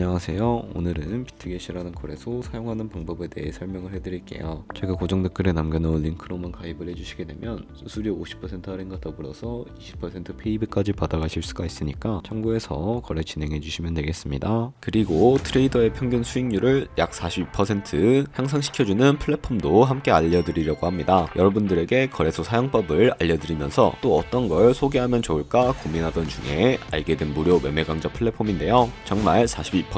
안녕하세요. 오늘은 비트겟이라는 거래소 사용하는 방법에 대해 설명을 해드릴게요. 제가 고정 댓글에 남겨놓은 링크로만 가입을 해주시게 되면 수수료 50% 할인과 더불어서 20% 페이백까지 받아가실 수가 있으니까 참고해서 거래 진행해주시면 되겠습니다. 그리고 트레이더의 평균 수익률을 약 42% 향상시켜주는 플랫폼도 함께 알려드리려고 합니다. 여러분들에게 거래소 사용법을 알려드리면서 또 어떤 걸 소개하면 좋을까 고민하던 중에 알게 된 무료 매매 강좌 플랫폼인데요. 정말 42%의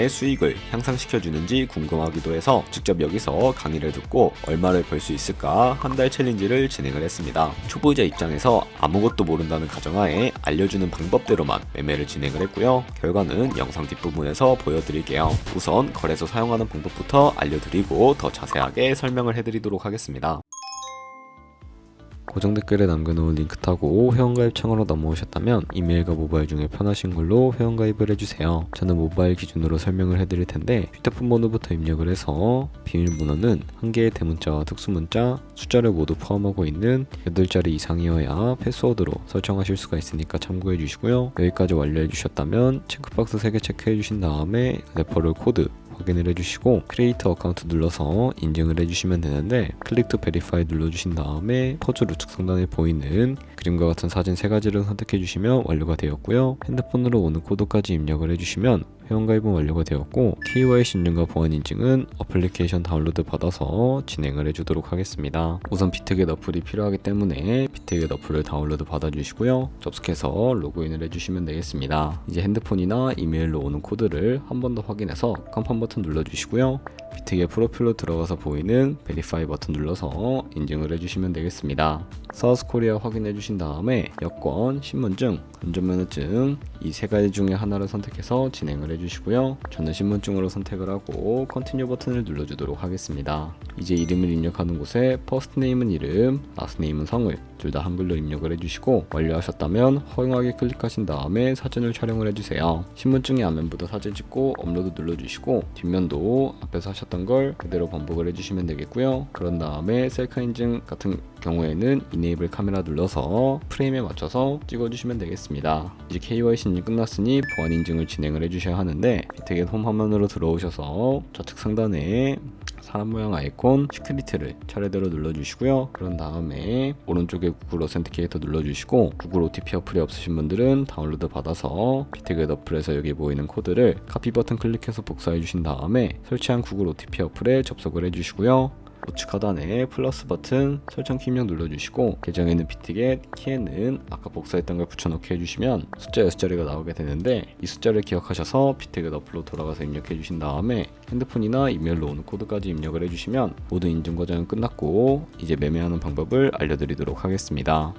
수익을 향상시켜주는지 궁금하기도 해서 직접 여기서 강의를 듣고 얼마를 벌 수 있을까 한 달 챌린지를 진행을 했습니다. 초보자 입장에서 아무것도 모른다는 가정하에 알려주는 방법대로만 매매를 진행을 했고요. 결과는 영상 뒷부분에서 보여드릴게요. 우선 거래소 사용하는 방법부터 알려드리고 더 자세하게 설명을 해드리도록 하겠습니다. 고정 댓글에 남겨놓은 링크 타고 회원가입 창으로 넘어오셨다면 이메일과 모바일 중에 편하신 걸로 회원가입을 해주세요. 저는 모바일 기준으로 설명을 해드릴 텐데 휴대폰 번호부터 입력을 해서 비밀번호는 한 개의 대문자와 특수문자, 숫자를 모두 포함하고 있는 8자리 이상이어야 패스워드로 설정하실 수가 있으니까 참고해 주시고요. 여기까지 완료해 주셨다면 체크박스 3개 체크해 주신 다음에 레퍼럴 코드 확인을 해주시고 크리에이터 어카운트 눌러서 인증을 해주시면 되는데 클릭 투 베리파이 눌러주신 다음에 퍼즐 우측 상단에 보이는 그림과 같은 사진 3가지를 선택해 주시면 완료가 되었고요. 핸드폰으로 오는 코드까지 입력을 해주시면 회원가입은 완료가 되었고 KYC 인증과 보안 인증은 어플리케이션 다운로드 받아서 진행을 해주도록 하겠습니다. 우선 비트겟 어플이 필요하기 때문에 비트겟 어플을 다운로드 받아주시고요. 접속해서 로그인을 해주시면 되겠습니다. 이제 핸드폰이나 이메일로 오는 코드를 한 번 더 확인해서 컨펌 버튼 눌러주시고요. 비트겟 프로필로 들어가서 보이는 베리파이 버튼 눌러서 인증을 해주시면 되겠습니다. 사우스코리아 확인해 주신 다음에 여권, 신분증, 운전면허증 이 3가지 중에 하나를 선택해서 진행을 해주시고요. 저는 신분증으로 선택을 하고 컨티뉴 버튼을 눌러주도록 하겠습니다. 이제 이름을 입력하는 곳에 퍼스트 네임은 이름, 라스트 네임은 성을 둘 다 한글로 입력을 해주시고 완료하셨다면 허용하기 클릭하신 다음에 사진을 촬영을 해주세요. 신분증의 앞면부터 사진 찍고 업로드 눌러주시고 뒷면도 앞에서 하셨던 걸 그대로 반복을 해주시면 되겠고요. 그런 다음에 셀카 인증 같은 경우에는 이네이블 카메라 눌러서 프레임에 맞춰서 찍어주시면 되겠습니다. 이제 KYC 인증 끝났으니 보안 인증을 진행을 해주셔야 하는데 비트겟 홈 화면으로 들어오셔서 좌측 상단에 사람 모양 아이콘 시크릿을 차례대로 눌러주시고요. 그런 다음에 오른쪽에 구글 어센티케이터 눌러주시고 구글 OTP 어플이 없으신 분들은 다운로드 받아서 비트겟 어플에서 여기 보이는 코드를 카피 버튼 클릭해서 복사해 주신 다음에 설치한 구글 OTP 어플에 접속을 해주시고요. 우측 하단에 플러스 버튼 설정 키 입력 눌러주시고 계정에는 비트겟, 키에는 아까 복사했던 걸 붙여넣기 해주시면 숫자 6자리가 나오게 되는데 이 숫자를 기억하셔서 비트겟 어플로 돌아가서 입력해 주신 다음에 핸드폰이나 이메일로 오는 코드까지 입력을 해주시면 모든 인증 과정은 끝났고 이제 매매하는 방법을 알려드리도록 하겠습니다.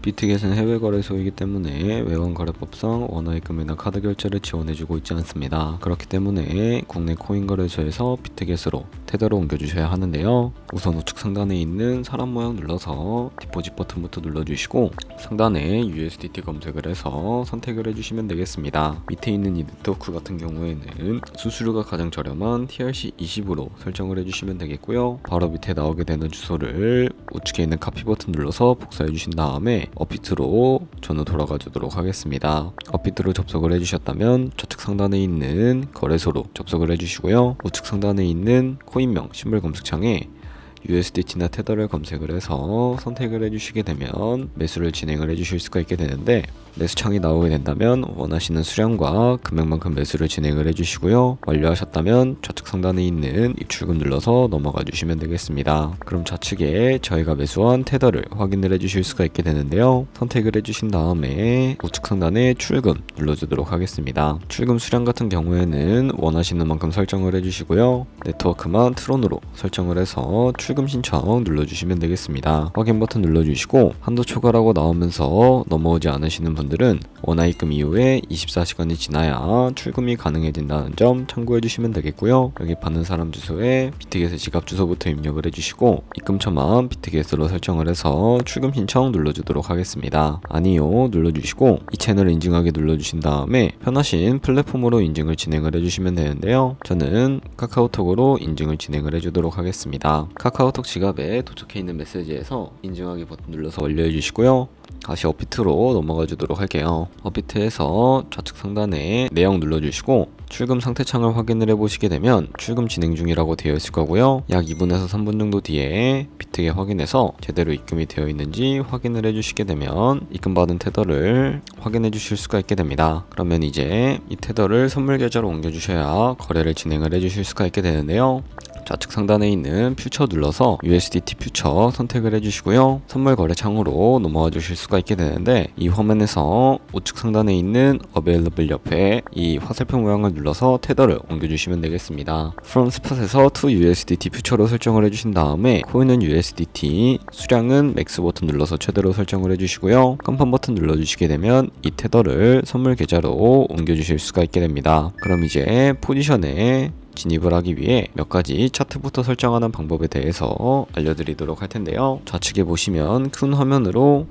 비트겟은 해외 거래소이기 때문에 외환거래법상 원화입금이나 카드 결제를 지원해주고 있지 않습니다. 그렇기 때문에 국내 코인 거래소에서 비트겟으로 테더로 옮겨주셔야 하는데요. 우선 우측 상단에 있는 사람 모양 눌러서 디포짓 버튼부터 눌러주시고 상단에 USDT 검색을 해서 선택을 해주시면 되겠습니다. 밑에 있는 이 네트워크 같은 경우에는 수수료가 가장 저렴한 TRC20으로 설정을 해주시면 되겠고요. 바로 밑에 나오게 되는 주소를 우측에 있는 카피 버튼 눌러서 복사해 주신 다음에 업비트로 저는 돌아가 주도록 하겠습니다. 업비트로 접속을 해주셨다면 좌측 상단에 있는 거래소로 접속을 해주시고요. 우측 상단에 있는 코인명 심벌 검색창에 USDT나 테더를 검색을 해서 선택을 해주시게 되면 매수를 진행을 해주실 수가 있게 되는데 매수창이 나오게 된다면 원하시는 수량과 금액만큼 매수를 진행을 해주시고요. 완료하셨다면 좌측 상단에 있는 입출금 눌러서 넘어가 주시면 되겠습니다. 그럼 좌측에 저희가 매수한 테더를 확인을 해주실 수가 있게 되는데요. 선택을 해주신 다음에 우측 상단에 출금 눌러주도록 하겠습니다. 출금 수량 같은 경우에는 원하시는 만큼 설정을 해주시고요. 네트워크만 트론으로 설정을 해서 출금 신청 눌러주시면 되겠습니다. 확인 버튼 눌러주시고 한도 초과라고 나오면서 넘어오지 않으시는 분들은 원화입금 이후에 24시간이 지나야 출금이 가능해진다는 점 참고해 주시면 되겠고요. 여기 받는 사람 주소에 비트겟의 지갑 주소부터 입력을 해주시고 입금처만 비트겟으로 설정을 해서 출금 신청 눌러주도록 하겠습니다. 아니요 눌러주시고 이 채널을 인증하기 눌러주신 다음에 편하신 플랫폼으로 인증을 진행을 해주시면 되는데요. 저는 카카오톡으로 인증을 진행을 해주도록 하겠습니다. 카카오톡 카카오톡 지갑에 도착해 있는 메시지에서 인증하기 버튼 눌러서 완료해 주시고요. 다시 업비트로 넘어가 주도록 할게요. 업비트에서 좌측 상단에 내역 눌러주시고 출금 상태 창을 확인을 해보시게 되면 출금 진행 중이라고 되어 있을 거고요. 약 2분에서 3분 정도 뒤에 비트게 확인해서 제대로 입금이 되어 있는지 확인을 해주시게 되면 입금받은 테더를 확인해 주실 수가 있게 됩니다. 그러면 이제 이 테더를 선물 계좌로 옮겨주셔야 거래를 진행을 해주실 수가 있게 되는데요. 좌측 상단에 있는 퓨처 눌러서 USDT 퓨처 선택을 해주시고요. 선물 거래 창으로 넘어와 주실 수가 있게 되는데 이 화면에서 우측 상단에 있는 Available 옆에 이 화살표 모양을 눌러서 테더를 옮겨주시면 되겠습니다. From Spot에서 to USDT 퓨처로 설정을 해주신 다음에 코인은 USDT, 수량은 맥스 버튼 눌러서 최대로 설정을 해주시고요. 깜판 버튼 눌러주시게 되면 이 테더를 선물 계좌로 옮겨주실 수가 있게 됩니다. 그럼 이제 포지션에 진입을 하기 위해 몇 가지 차트부터 설정하는 방법에 대해서 알려드리도록 할 텐데요. 좌측에 보시면 큰 화면으로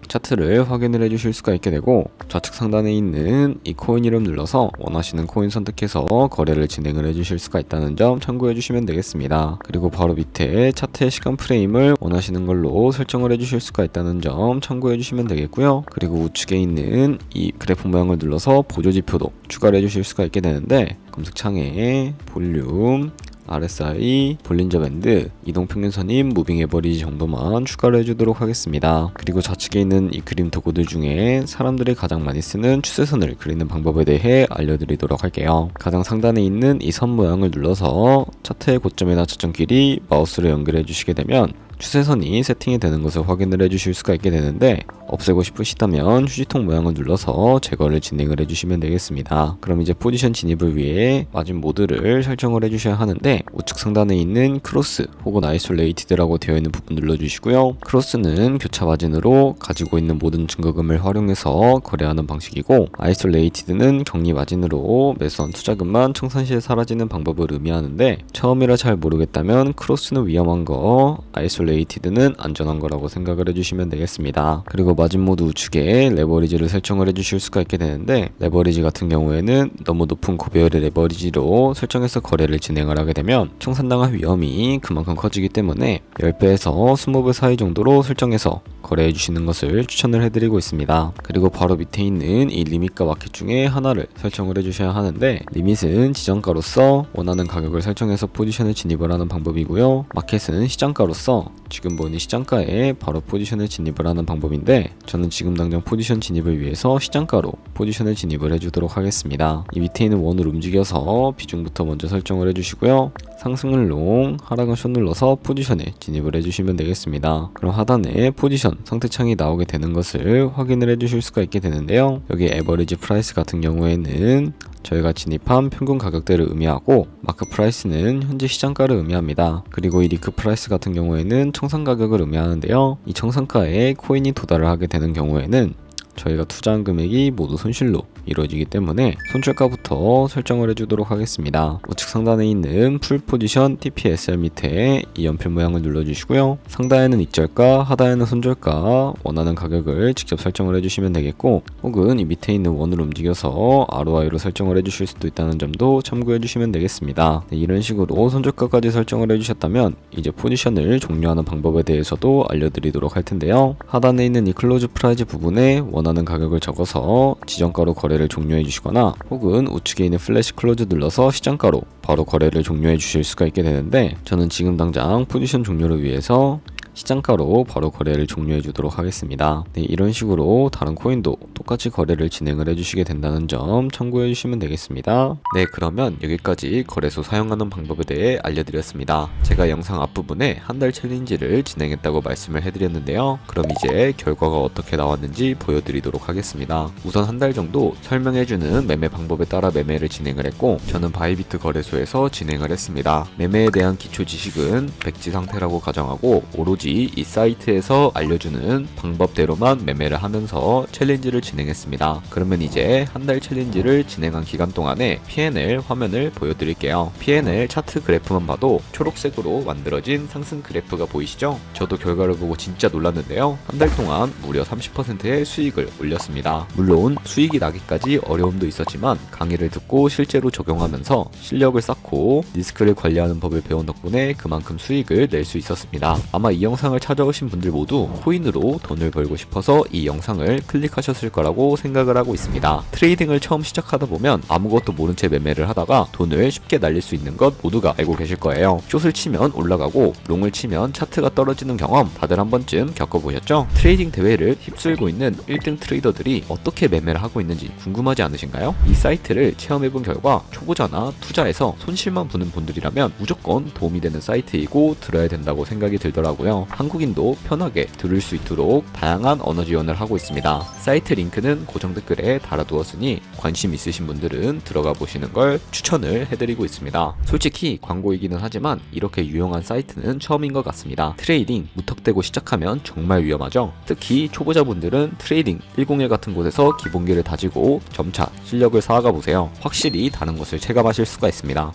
차트를 확인을 해주실 수가 있게 되고 좌측 상단에 있는 이 코인 이름 눌러서 원하시는 코인 선택해서 거래를 진행을 해주실 수가 있다는 점 참고해 주시면 되겠습니다. 그리고 바로 밑에 차트의 시간 프레임을 원하시는 걸로 설정을 해주실 수가 있다는 점 참고해 주시면 되겠고요. 그리고 우측에 있는 이 그래프 모양을 눌러서 보조지표도 추가를 해주실 수가 있게 되는데 검색창에 볼륨, RSI, 볼린저 밴드, 이동평균선인 무빙 에버리지 정도만 추가를 해주도록 하겠습니다. 그리고 좌측에 있는 이 그림 도구들 중에 사람들이 가장 많이 쓰는 추세선을 그리는 방법에 대해 알려드리도록 할게요. 가장 상단에 있는 이 선 모양을 눌러서 차트의 고점이나 저점끼리 마우스로 연결해 주시게 되면 추세선이 세팅이 되는 것을 확인을 해주실 수가 있게 되는데 없애고 싶으시다면 휴지통 모양을 눌러서 제거를 진행을 해주시면 되겠습니다. 그럼 이제 포지션 진입을 위해 마진 모드를 설정을 해주셔야 하는데 우측 상단에 있는 크로스 혹은 아이솔레이티드라고 되어 있는 부분 눌러주시고요. 크로스는 교차 마진으로 가지고 있는 모든 증거금을 활용해서 거래하는 방식이고 아이솔레이티드는 격리 마진으로 매수한 투자금만 청산시에 사라지는 방법을 의미하는데 처음이라 잘 모르겠다면 크로스는 위험한 거, 아이솔레이티드는 안전한 거라고 생각을 해주시면 되겠습니다. 그리고 마진 모드 우측에 레버리지를 설정을 해주실 수가 있게 되는데 레버리지 같은 경우에는 너무 높은 고배열의 레버리지로 설정해서 거래를 진행을 하게 되면 청산당할 위험이 그만큼 커지기 때문에 10배에서 20배 사이 정도로 설정해서 거래해 주시는 것을 추천을 해드리고 있습니다. 그리고 바로 밑에 있는 이 리밋과 마켓 중에 하나를 설정을 해주셔야 하는데 리밋은 지정가로서 원하는 가격을 설정해서 포지션에 진입을 하는 방법이고요. 마켓은 시장가로서 지금 보이는 시장가에 바로 포지션에 진입을 하는 방법인데 저는 지금 당장 포지션 진입을 위해서 시장가로 포지션에 진입을 해주도록 하겠습니다. 이 밑에 있는 원을 움직여서 비중부터 먼저 설정을 해주시고요. 상승은 롱, 하락은 숏 눌러서 포지션에 진입을 해주시면 되겠습니다. 그럼 하단에 포지션 상태창이 나오게 되는 것을 확인을 해주실 수가 있게 되는데요. 여기 에버리지 프라이스 같은 경우에는 저희가 진입한 평균 가격대를 의미하고 마크 프라이스는 현재 시장가를 의미합니다. 그리고 이 리크 프라이스 같은 경우에는 청산 가격을 의미하는데요. 이 청산가에 코인이 도달을 하게 되는 경우에는 저희가 투자한 금액이 모두 손실로 이루어지기 때문에 손절가부터 설정을 해주도록 하겠습니다. 우측 상단에 있는 풀 포지션 TPSR 밑에 이 연필 모양을 눌러주시고요. 상단에는 익절가, 하단에는 손절가 원하는 가격을 직접 설정을 해주시면 되겠고 혹은 이 밑에 있는 원을 움직여서 ROI로 설정을 해주실 수도 있다는 점도 참고해 주시면 되겠습니다. 네, 이런 식으로 손절가까지 설정을 해주셨다면 이제 포지션을 종료하는 방법에 대해서도 알려드리도록 할 텐데요. 하단에 있는 이 클로즈 프라이즈 부분에 원하는 가격을 적어서 지정가로 거래를 종료해 주시거나 혹은 우측에 있는 플래시 클로즈 눌러서 시장가로 바로 거래를 종료해 주실 수가 있게 되는데 저는 지금 당장 포지션 종료를 위해서 시장가로 바로 거래를 종료해 주도록 하겠습니다. 네, 이런 식으로 다른 코인도 똑같이 거래를 진행을 해주시게 된다는 점 참고해 주시면 되겠습니다. 네, 그러면 여기까지 거래소 사용하는 방법에 대해 알려드렸습니다. 제가 영상 앞부분에 한 달 챌린지를 진행했다고 말씀을 해드렸는데요. 그럼 이제 결과가 어떻게 나왔는지 보여드리도록 하겠습니다. 우선 한 달 정도 설명해주는 매매 방법에 따라 매매를 진행을 했고 저는 바이비트 거래소에서 진행을 했습니다. 매매에 대한 기초 지식은 백지 상태라고 가정하고 오로지 굳이 이 사이트에서 알려주는 방법대로만 매매를 하면서 챌린지를 진행했습니다. 그러면 이제 한 달 챌린지를 진행한 기간 동안에 P&L 화면을 보여드릴게요. P&L 차트 그래프만 봐도 초록색으로 만들어진 상승 그래프가 보이시죠? 저도 결과를 보고 진짜 놀랐는데요. 한 달 동안 무려 30%의 수익을 올렸습니다. 물론 수익이 나기까지 어려움도 있었지만 강의를 듣고 실제로 적용하면서 실력을 쌓고 리스크를 관리하는 법을 배운 덕분에 그만큼 수익을 낼 수 있었습니다. 아마 이 영상을 찾아오신 분들 모두 코인으로 돈을 벌고 싶어서 이 영상을 클릭하셨을 거라고 생각을 하고 있습니다. 트레이딩을 처음 시작하다 보면 아무것도 모른 채 매매를 하다가 돈을 쉽게 날릴 수 있는 것 모두가 알고 계실 거예요. 숏을 치면 올라가고 롱을 치면 차트가 떨어지는 경험 다들 한 번쯤 겪어보셨죠? 트레이딩 대회를 휩쓸고 있는 1등 트레이더들이 어떻게 매매를 하고 있는지 궁금하지 않으신가요? 이 사이트를 체험해본 결과 초보자나 투자에서 손실만 보는 분들이라면 무조건 도움이 되는 사이트이고 들어야 된다고 생각이 들더라고요. 한국인도 편하게 들을 수 있도록 다양한 언어 지원을 하고 있습니다. 사이트 링크는 고정 댓글에 달아두었으니 관심 있으신 분들은 들어가 보시는 걸 추천을 해드리고 있습니다. 솔직히 광고이기는 하지만 이렇게 유용한 사이트는 처음인 것 같습니다. 트레이딩 무턱대고 시작하면 정말 위험하죠. 특히 초보자분들은 트레이딩 101 같은 곳에서 기본기를 다지고 점차 실력을 쌓아가 보세요. 확실히 다른 것을 체감하실 수가 있습니다.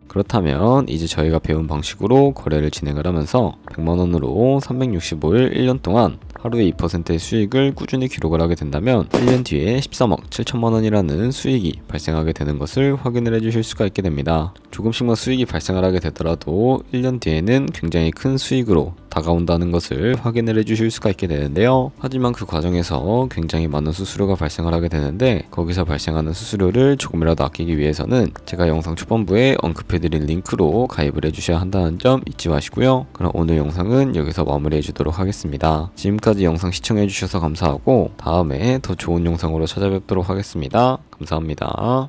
그렇다면 이제 저희가 배운 방식으로 거래를 진행을 하면서 100만원으로 365일 1년 동안 하루에 2%의 수익을 꾸준히 기록을 하게 된다면 1년 뒤에 13억 7천만원이라는 수익이 발생하게 되는 것을 확인을 해주실 수가 있게 됩니다. 조금씩만 수익이 발생을 하게 되더라도 1년 뒤에는 굉장히 큰 수익으로 다가온다는 것을 확인을 해주실 수가 있게 되는데요. 하지만 그 과정에서 굉장히 많은 수수료가 발생을 하게 되는데 거기서 발생하는 수수료를 조금이라도 아끼기 위해서는 제가 영상 초반부에 언급해드린 링크로 가입을 해주셔야 한다는 점 잊지 마시고요. 그럼 오늘 영상은 여기서 마무리해 주도록 하겠습니다. 지금까지 영상 시청해 주셔서 감사하고 다음에 더 좋은 영상으로 찾아뵙도록 하겠습니다. 감사합니다.